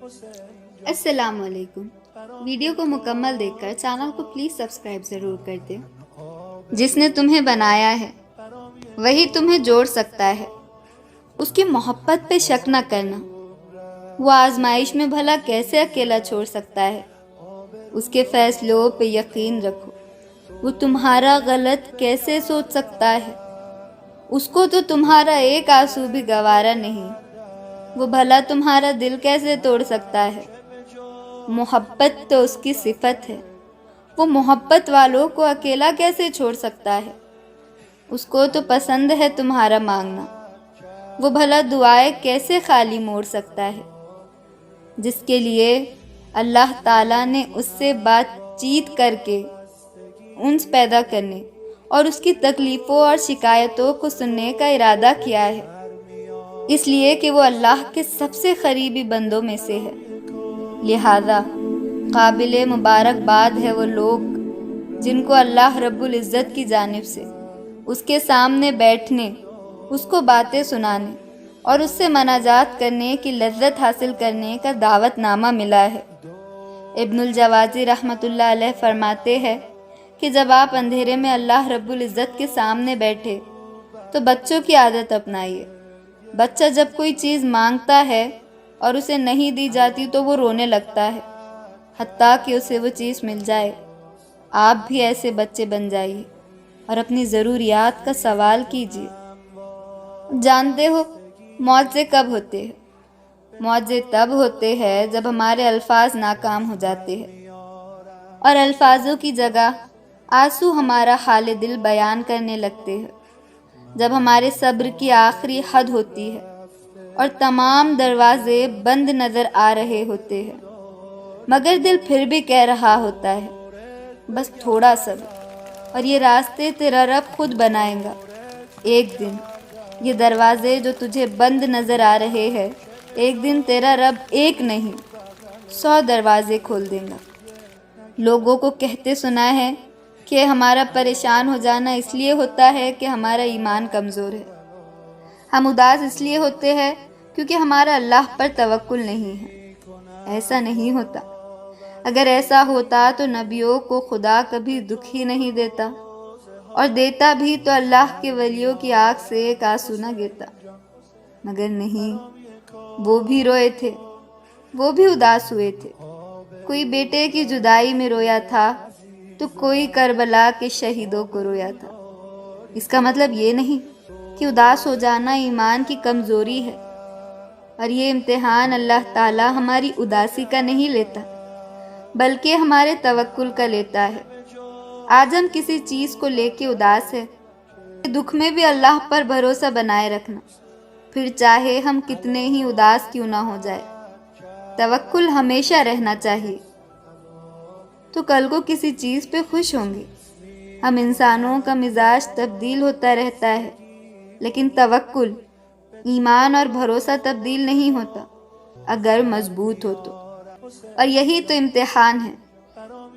السلام علیکم۔ ویڈیو کو مکمل دیکھ کر چینل کو پلیز سبسکرائب ضرور کر دیں۔ جس نے تمہیں بنایا ہے وہی تمہیں جوڑ سکتا ہے، اس کی محبت پہ شک نہ کرنا۔ وہ آزمائش میں بھلا کیسے اکیلا چھوڑ سکتا ہے؟ اس کے فیصلوں پہ یقین رکھو، وہ تمہارا غلط کیسے سوچ سکتا ہے؟ اس کو تو تمہارا ایک آنسو بھی گوارا نہیں، وہ بھلا تمہارا دل کیسے توڑ سکتا ہے؟ محبت تو اس کی صفت ہے، وہ محبت والوں کو اکیلا کیسے چھوڑ سکتا ہے؟ اس کو تو پسند ہے تمہارا مانگنا، وہ بھلا دعائیں کیسے خالی موڑ سکتا ہے؟ جس کے لیے اللہ تعالیٰ نے اس سے بات چیت کر کے انس پیدا کرنے اور اس کی تکلیفوں اور شکایتوں کو سننے کا ارادہ کیا ہے، اس لیے کہ وہ اللہ کے سب سے قریبی بندوں میں سے ہے۔ لہذا قابل مبارکباد ہے وہ لوگ جن کو اللہ رب العزت کی جانب سے اس کے سامنے بیٹھنے، اس کو باتیں سنانے اور اس سے مناجات کرنے کی لذت حاصل کرنے کا دعوت نامہ ملا ہے۔ ابن الجوازی رحمۃ اللہ علیہ فرماتے ہیں کہ جب آپ اندھیرے میں اللہ رب العزت کے سامنے بیٹھے تو بچوں کی عادت اپنائیے۔ بچہ جب کوئی چیز مانگتا ہے اور اسے نہیں دی جاتی تو وہ رونے لگتا ہے، حتیٰ کہ اسے وہ چیز مل جائے۔ آپ بھی ایسے بچے بن جائیے اور اپنی ضروریات کا سوال کیجیے۔ جانتے ہو معجزے کب ہوتے ہیں؟ معجزے تب ہوتے ہیں جب ہمارے الفاظ ناکام ہو جاتے ہیں اور الفاظوں کی جگہ آنسو ہمارا حال دل بیان کرنے لگتے ہیں، جب ہمارے صبر کی آخری حد ہوتی ہے اور تمام دروازے بند نظر آ رہے ہوتے ہیں، مگر دل پھر بھی کہہ رہا ہوتا ہے بس تھوڑا صبر اور یہ راستے تیرا رب خود بنائے گا۔ ایک دن یہ دروازے جو تجھے بند نظر آ رہے ہیں، ایک دن تیرا رب ایک نہیں 100 دروازے کھول دے گا۔ لوگوں کو کہتے سنا ہے کہ ہمارا پریشان ہو جانا اس لیے ہوتا ہے کہ ہمارا ایمان کمزور ہے، ہم اداس اس لیے ہوتے ہیں کیونکہ ہمارا اللہ پر توکل نہیں ہے۔ ایسا نہیں ہوتا۔ اگر ایسا ہوتا تو نبیوں کو خدا کبھی دکھ ہی نہیں دیتا، اور دیتا بھی تو اللہ کے ولیوں کی آنکھ سے ایک آنسو نہ گرتا۔ مگر نہیں، وہ بھی روئے تھے، وہ بھی اداس ہوئے تھے۔ کوئی بیٹے کی جدائی میں رویا تھا تو کوئی کربلا کے شہیدوں کو رویا تھا۔ اس کا مطلب یہ نہیں کہ اداس ہو جانا ایمان کی کمزوری ہے، اور یہ امتحان اللہ تعالیٰ ہماری اداسی کا نہیں لیتا بلکہ ہمارے توکل کا لیتا ہے۔ آج ہم کسی چیز کو لے کے اداس ہے، دکھ میں بھی اللہ پر بھروسہ بنائے رکھنا، پھر چاہے ہم کتنے ہی اداس کیوں نہ ہو جائے، توکل ہمیشہ رہنا چاہیے، تو کل کو کسی چیز پہ خوش ہوں گے۔ ہم انسانوں کا مزاج تبدیل ہوتا رہتا ہے، لیکن توکل، ایمان اور بھروسہ تبدیل نہیں ہوتا اگر مضبوط ہو تو۔ اور یہی تو امتحان ہے